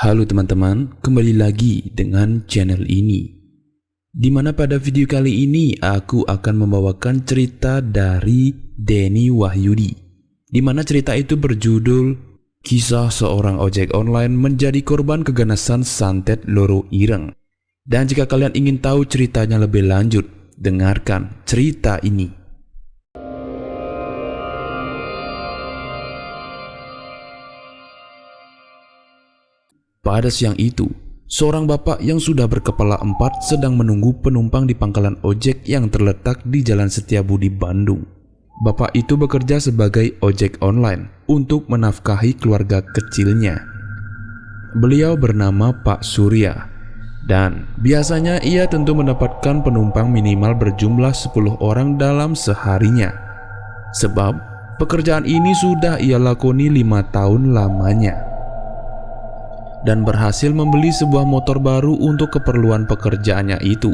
Halo teman-teman, kembali lagi dengan channel ini. Dimana pada video kali ini aku akan membawakan cerita dari Denny Wahyudi. Dimana cerita itu berjudul Kisah Seorang Ojek Online Menjadi Korban Keganasan Santet Loro Ireng. Dan jika kalian ingin tahu ceritanya lebih lanjut, dengarkan cerita ini. Pada siang itu, seorang bapak yang sudah berkepala 4 sedang menunggu penumpang di pangkalan ojek yang terletak di Jalan Setiabudi, Bandung. Bapak itu bekerja sebagai ojek online untuk menafkahi keluarga kecilnya. Beliau bernama Pak Surya, dan biasanya ia tentu mendapatkan penumpang minimal berjumlah 10 orang dalam seharinya. Sebab pekerjaan ini sudah ia lakoni 5 tahun lamanya. Dan berhasil membeli sebuah motor baru untuk keperluan pekerjaannya itu.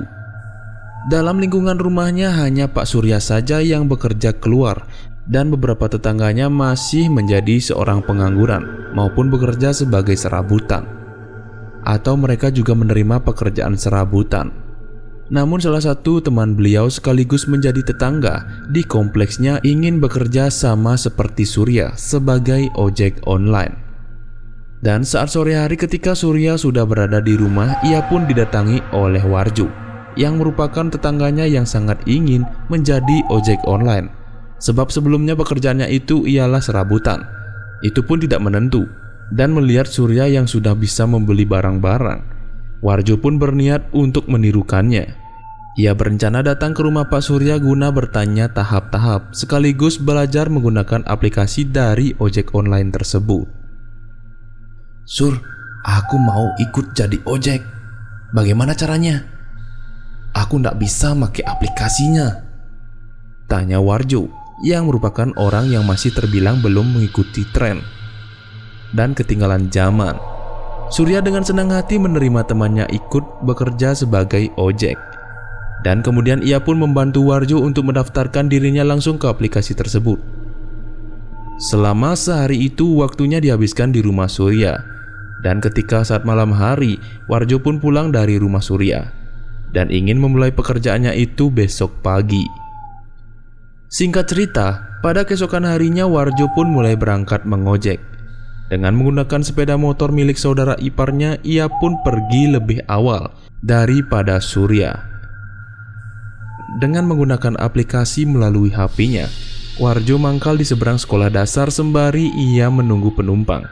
Dalam lingkungan rumahnya hanya Pak Surya saja yang bekerja keluar, dan beberapa tetangganya masih menjadi seorang pengangguran maupun bekerja sebagai serabutan, atau mereka juga menerima pekerjaan serabutan. Namun salah satu teman beliau sekaligus menjadi tetangga di kompleksnya ingin bekerja sama seperti Surya sebagai ojek online. Dan saat sore hari ketika Surya sudah berada di rumah, ia pun didatangi oleh Warjo yang merupakan tetangganya yang sangat ingin menjadi ojek online. Sebab sebelumnya pekerjaannya itu ialah serabutan. Itu pun tidak menentu. Dan melihat Surya yang sudah bisa membeli barang-barang, Warjo pun berniat untuk menirukannya. Ia berencana datang ke rumah Pak Surya guna bertanya tahap-tahap sekaligus belajar menggunakan aplikasi dari ojek online tersebut. Sur, aku mau ikut jadi ojek. Bagaimana caranya? Aku ndak bisa pakai aplikasinya, tanya Warjo yang merupakan orang yang masih terbilang belum mengikuti tren dan ketinggalan zaman. Surya dengan senang hati menerima temannya ikut bekerja sebagai ojek. Dan kemudian ia pun membantu Warjo untuk mendaftarkan dirinya langsung ke aplikasi tersebut. Selama sehari itu waktunya dihabiskan di rumah Surya. Dan ketika saat malam hari, Warjo pun pulang dari rumah Surya dan ingin memulai pekerjaannya itu besok pagi. Singkat cerita, pada keesokan harinya Warjo pun mulai berangkat mengojek. Dengan menggunakan sepeda motor milik saudara iparnya, ia pun pergi lebih awal daripada Surya. Dengan menggunakan aplikasi melalui HP-nya, Warjo mangkal di seberang sekolah dasar sembari ia menunggu penumpang.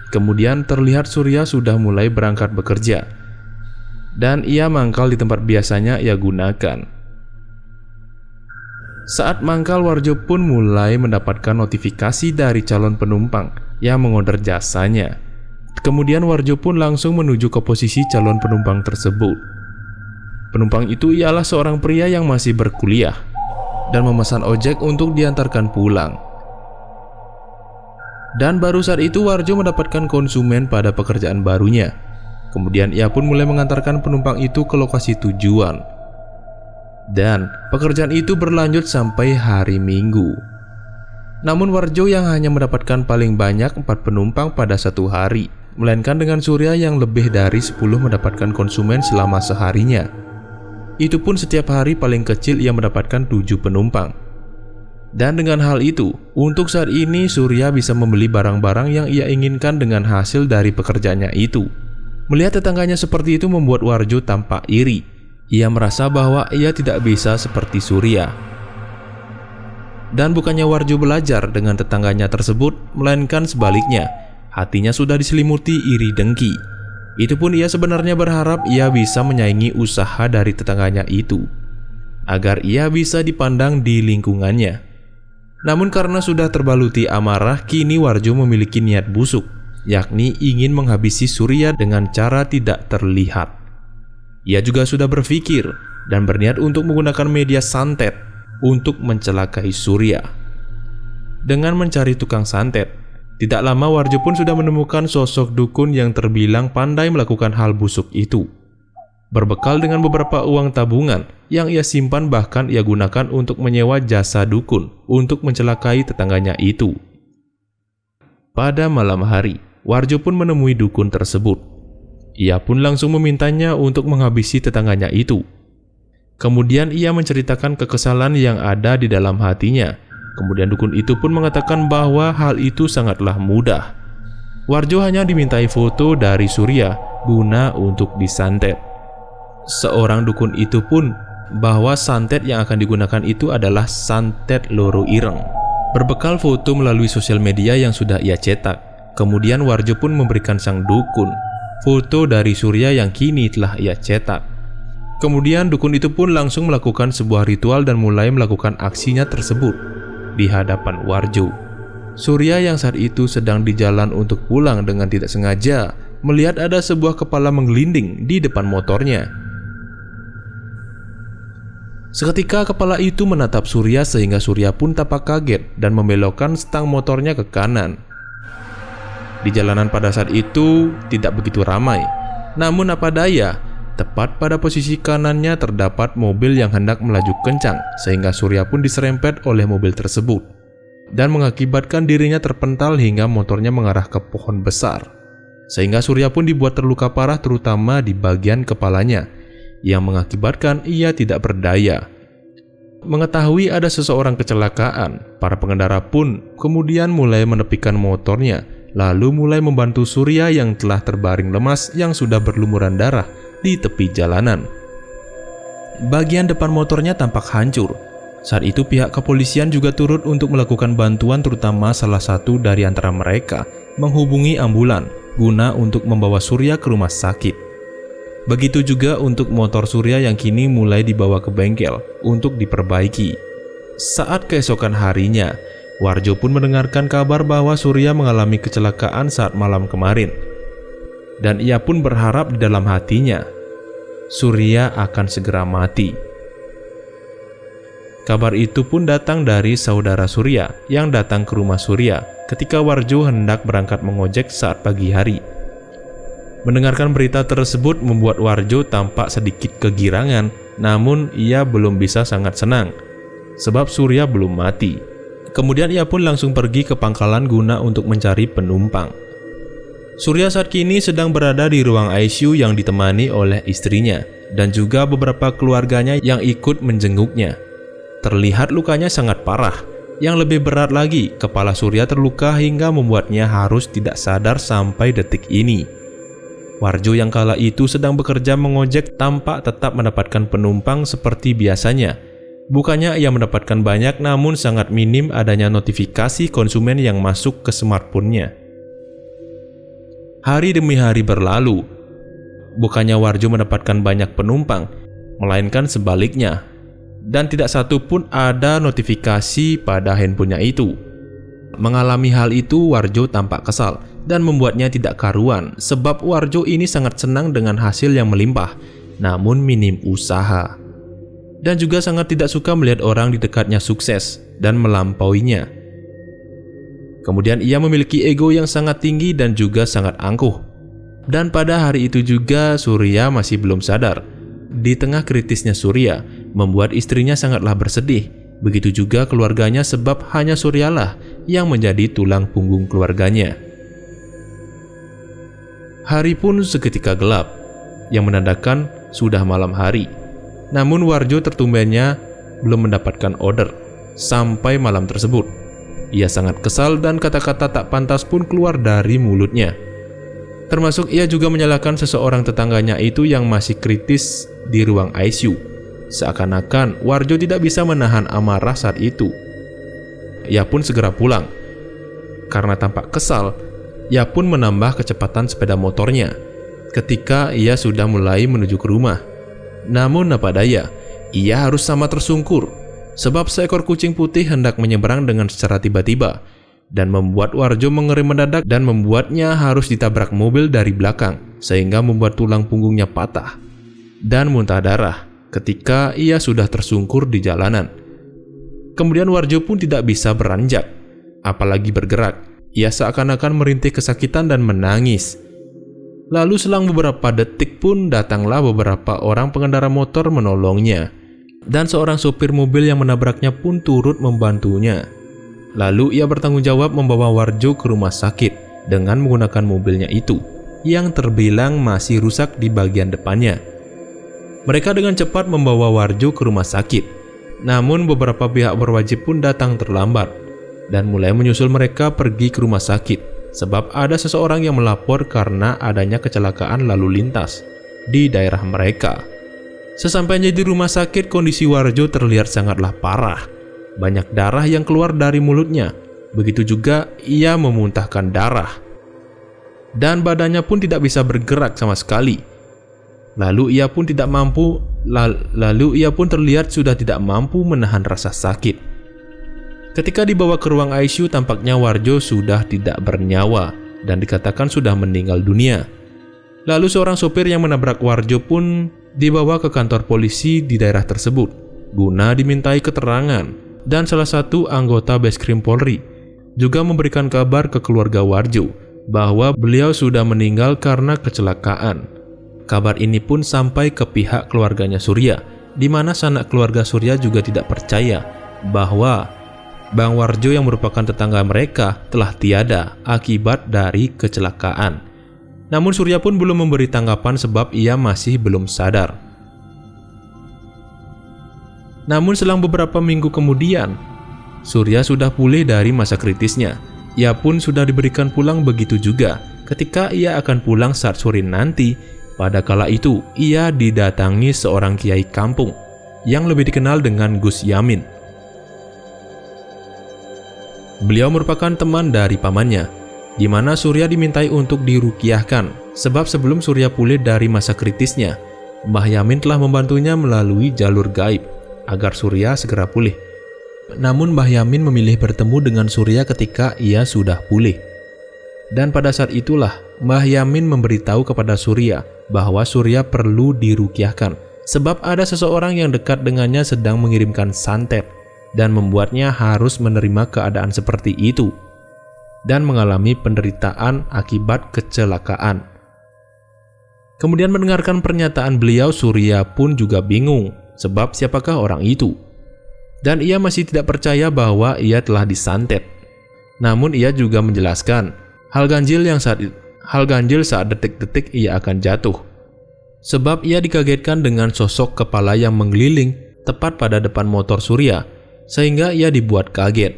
Kemudian terlihat Surya sudah mulai berangkat bekerja, dan ia mangkal di tempat biasanya ia gunakan. Saat mangkal, Warjo pun mulai mendapatkan notifikasi dari calon penumpang yang mengorder jasanya. Kemudian Warjo pun langsung menuju ke posisi calon penumpang tersebut. Penumpang itu ialah seorang pria yang masih berkuliah dan memesan ojek untuk diantarkan pulang. Dan baru saat itu Warjo mendapatkan konsumen pada pekerjaan barunya. Kemudian ia pun mulai mengantarkan penumpang itu ke lokasi tujuan. Dan pekerjaan itu berlanjut sampai hari Minggu. Namun Warjo yang hanya mendapatkan paling banyak 4 penumpang pada satu hari, melainkan dengan Surya yang lebih dari 10 mendapatkan konsumen selama seharinya. Itu pun setiap hari paling kecil ia mendapatkan 7 penumpang. Dan dengan hal itu, untuk saat ini Surya bisa membeli barang-barang yang ia inginkan dengan hasil dari pekerjaannya itu. Melihat tetangganya seperti itu membuat Warjo tampak iri. Ia merasa bahwa ia tidak bisa seperti Surya. Dan bukannya Warjo belajar dengan tetangganya tersebut, melainkan sebaliknya, hatinya sudah diselimuti iri dengki. Itu pun ia sebenarnya berharap ia bisa menyaingi usaha dari tetangganya itu, agar ia bisa dipandang di lingkungannya. Namun karena sudah terbaluti amarah, kini Warjo memiliki niat busuk, yakni ingin menghabisi Surya dengan cara tidak terlihat. Ia juga sudah berpikir dan berniat untuk menggunakan media santet untuk mencelakai Surya. Dengan mencari tukang santet, tidak lama Warjo pun sudah menemukan sosok dukun yang terbilang pandai melakukan hal busuk itu. Berbekal dengan beberapa uang tabungan yang ia simpan, bahkan ia gunakan untuk menyewa jasa dukun untuk mencelakai tetangganya itu. Pada malam hari, Warjo pun menemui dukun tersebut Ia pun langsung memintanya untuk menghabisi tetangganya itu. Kemudian ia menceritakan kekesalan yang ada di dalam hatinya. Kemudian dukun itu pun mengatakan bahwa hal itu sangatlah mudah. Warjo hanya dimintai foto dari Surya guna untuk disantet. Seorang dukun itu pun bahwa santet yang akan digunakan itu adalah santet loro ireng. Berbekal foto melalui sosial media yang sudah ia cetak, kemudian Warjo pun memberikan sang dukun foto dari Surya yang kini telah ia cetak. Kemudian dukun itu pun langsung melakukan sebuah ritual dan mulai melakukan aksinya tersebut di hadapan Warjo. Surya yang saat itu sedang di jalan untuk pulang dengan tidak sengaja melihat ada sebuah kepala menggelinding di depan motornya. Seketika kepala itu menatap Surya sehingga Surya pun tampak kaget dan membelokkan stang motornya ke kanan. Di jalanan pada saat itu tidak begitu ramai, namun apa daya, tepat pada posisi kanannya terdapat mobil yang hendak melaju kencang sehingga Surya pun diserempet oleh mobil tersebut dan mengakibatkan dirinya terpental hingga motornya mengarah ke pohon besar, sehingga Surya pun dibuat terluka parah terutama di bagian kepalanya yang mengakibatkan ia tidak berdaya. Mengetahui ada seseorang kecelakaan, para pengendara pun kemudian mulai menepikan motornya lalu mulai membantu Surya yang telah terbaring lemas yang sudah berlumuran darah di tepi jalanan. Bagian depan motornya tampak hancur. Saat itu pihak kepolisian juga turut untuk melakukan bantuan, terutama salah satu dari antara mereka menghubungi ambulan guna untuk membawa Surya ke rumah sakit. Begitu juga untuk motor Surya yang kini mulai dibawa ke bengkel untuk diperbaiki. Saat keesokan harinya, Warjo pun mendengarkan kabar bahwa Surya mengalami kecelakaan saat malam kemarin. Dan ia pun berharap di dalam hatinya, Surya akan segera mati. Kabar itu pun datang dari saudara Surya yang datang ke rumah Surya ketika Warjo hendak berangkat mengojek saat pagi hari. Mendengarkan berita tersebut membuat Warjo tampak sedikit kegirangan, namun ia belum bisa sangat senang, sebab Surya belum mati. Kemudian ia pun langsung pergi ke pangkalan guna untuk mencari penumpang. Surya saat kini sedang berada di ruang ICU yang ditemani oleh istrinya dan juga beberapa keluarganya yang ikut menjenguknya. Terlihat lukanya sangat parah. Yang lebih berat lagi, kepala Surya terluka hingga membuatnya harus tidak sadar sampai detik ini. Warjo yang kala itu sedang bekerja mengojek tampak tetap mendapatkan penumpang seperti biasanya. Bukannya ia mendapatkan banyak, namun sangat minim adanya notifikasi konsumen yang masuk ke smartphone-nya. Hari demi hari berlalu, bukannya Warjo mendapatkan banyak penumpang, melainkan sebaliknya, dan tidak satu pun ada notifikasi pada handphonenya itu. Mengalami hal itu, Warjo tampak kesal dan membuatnya tidak karuan, sebab Warjo ini sangat senang dengan hasil yang melimpah, namun minim usaha. Dan juga sangat tidak suka melihat orang di dekatnya sukses dan melampauinya. Kemudian ia memiliki ego yang sangat tinggi dan juga sangat angkuh. Dan pada hari itu juga Surya masih belum sadar. Di tengah kritisnya Surya, membuat istrinya sangatlah bersedih. Begitu juga keluarganya sebab hanya Suryalah yang menjadi tulang punggung keluarganya. Hari pun seketika gelap, yang menandakan sudah malam hari. Namun Warjo tertumbennya belum mendapatkan order sampai malam tersebut. Ia sangat kesal dan kata-kata tak pantas pun keluar dari mulutnya. Termasuk ia juga menyalahkan seseorang tetangganya itu yang masih kritis di ruang ICU. Seakan-akan Warjo tidak bisa menahan amarah saat itu. Ia pun segera pulang. Karena tampak kesal, ia pun menambah kecepatan sepeda motornya ketika ia sudah mulai menuju ke rumah. Namun apa daya, ia harus sama tersungkur sebab seekor kucing putih hendak menyeberang dengan secara tiba-tiba dan membuat Warjo mengerem mendadak dan membuatnya harus ditabrak mobil dari belakang sehingga membuat tulang punggungnya patah dan muntah darah ketika ia sudah tersungkur di jalanan. Kemudian Warjo pun tidak bisa beranjak, apalagi bergerak. Ia seakan-akan merintih kesakitan dan menangis. Lalu selang beberapa detik pun datanglah beberapa orang pengendara motor menolongnya. Dan seorang sopir mobil yang menabraknya pun turut membantunya. Lalu ia bertanggung jawab membawa Warjo ke rumah sakit dengan menggunakan mobilnya itu yang terbilang masih rusak di bagian depannya. Mereka dengan cepat membawa Warjo ke rumah sakit. Namun beberapa pihak berwajib pun datang terlambat dan mulai menyusul mereka pergi ke rumah sakit sebab ada seseorang yang melapor karena adanya kecelakaan lalu lintas di daerah mereka. Sesampainya di rumah sakit, kondisi Warjo terlihat sangatlah parah. Banyak darah yang keluar dari mulutnya. Begitu juga ia memuntahkan darah. Dan badannya pun tidak bisa bergerak sama sekali. Lalu ia pun terlihat sudah tidak mampu menahan rasa sakit. Ketika dibawa ke ruang ICU, tampaknya Warjo sudah tidak bernyawa dan dikatakan sudah meninggal dunia. Lalu seorang sopir yang menabrak Warjo pun dibawa ke kantor polisi di daerah tersebut guna dimintai keterangan, dan salah satu anggota Beskrim Polri juga memberikan kabar ke keluarga Warjo bahwa beliau sudah meninggal karena kecelakaan. Kabar ini pun sampai ke pihak keluarganya Surya, di mana sanak keluarga Surya juga tidak percaya bahwa Bang Warjo yang merupakan tetangga mereka telah tiada akibat dari kecelakaan. Namun Surya pun belum memberi tanggapan sebab ia masih belum sadar. Namun selang beberapa minggu kemudian, Surya sudah pulih dari masa kritisnya. Ia pun sudah diberikan pulang, begitu juga ketika ia akan pulang saat sore nanti. Pada kala itu, ia didatangi seorang kiai kampung yang lebih dikenal dengan Gus Yamin. Beliau merupakan teman dari pamannya, di mana Surya dimintai untuk diruqyahkan, sebab sebelum Surya pulih dari masa kritisnya, Mbah Yamin telah membantunya melalui jalur gaib agar Surya segera pulih. Namun Mbah Yamin memilih bertemu dengan Surya ketika ia sudah pulih. Dan pada saat itulah Mbah Yamin memberitahu kepada Surya bahwa Surya perlu diruqyahkan, sebab ada seseorang yang dekat dengannya sedang mengirimkan santet dan membuatnya harus menerima keadaan seperti itu dan mengalami penderitaan akibat kecelakaan. Kemudian mendengarkan pernyataan beliau, Surya pun juga bingung sebab siapakah orang itu. Dan ia masih tidak percaya bahwa ia telah disantet. Namun ia juga menjelaskan hal ganjil saat detik-detik ia akan jatuh. Sebab ia dikagetkan dengan sosok kepala yang mengeliling tepat pada depan motor Surya, sehingga ia dibuat kaget.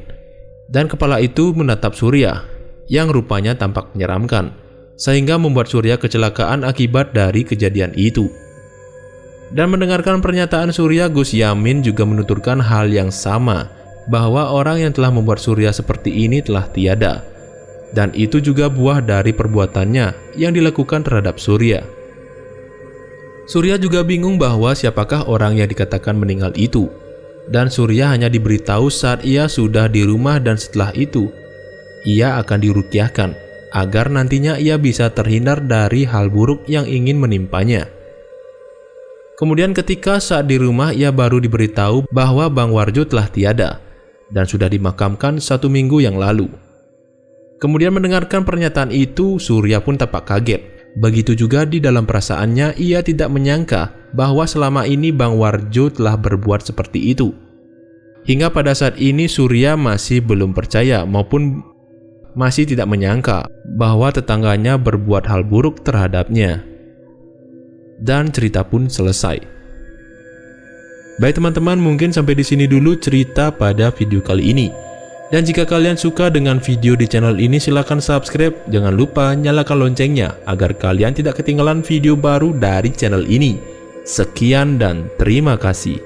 Dan kepala itu menatap Surya yang rupanya tampak menyeramkan, sehingga membuat Surya kecelakaan akibat dari kejadian itu. Dan mendengarkan pernyataan Surya, Gus Yamin juga menuturkan hal yang sama, bahwa orang yang telah membuat Surya seperti ini telah tiada. Dan itu juga buah dari perbuatannya yang dilakukan terhadap Surya. Surya juga bingung bahwa siapakah orang yang dikatakan meninggal itu. Dan Surya hanya diberitahu saat ia sudah di rumah, dan setelah itu ia akan diruqyahkan agar nantinya ia bisa terhindar dari hal buruk yang ingin menimpanya. Kemudian ketika saat di rumah, ia baru diberitahu bahwa Bang Warjo telah tiada dan sudah dimakamkan 1 minggu yang lalu. Kemudian mendengarkan pernyataan itu, Surya pun tampak kaget. Begitu juga di dalam perasaannya, ia tidak menyangka bahwa selama ini Bang Warjo telah berbuat seperti itu. Hingga pada saat ini Surya masih belum percaya maupun masih tidak menyangka bahwa tetangganya berbuat hal buruk terhadapnya. Dan cerita pun selesai. Baik teman-teman, mungkin sampai di sini dulu cerita pada video kali ini. Dan jika kalian suka dengan video di channel ini, silahkan subscribe. Jangan lupa nyalakan loncengnya agar kalian tidak ketinggalan video baru dari channel ini. Sekian dan terima kasih.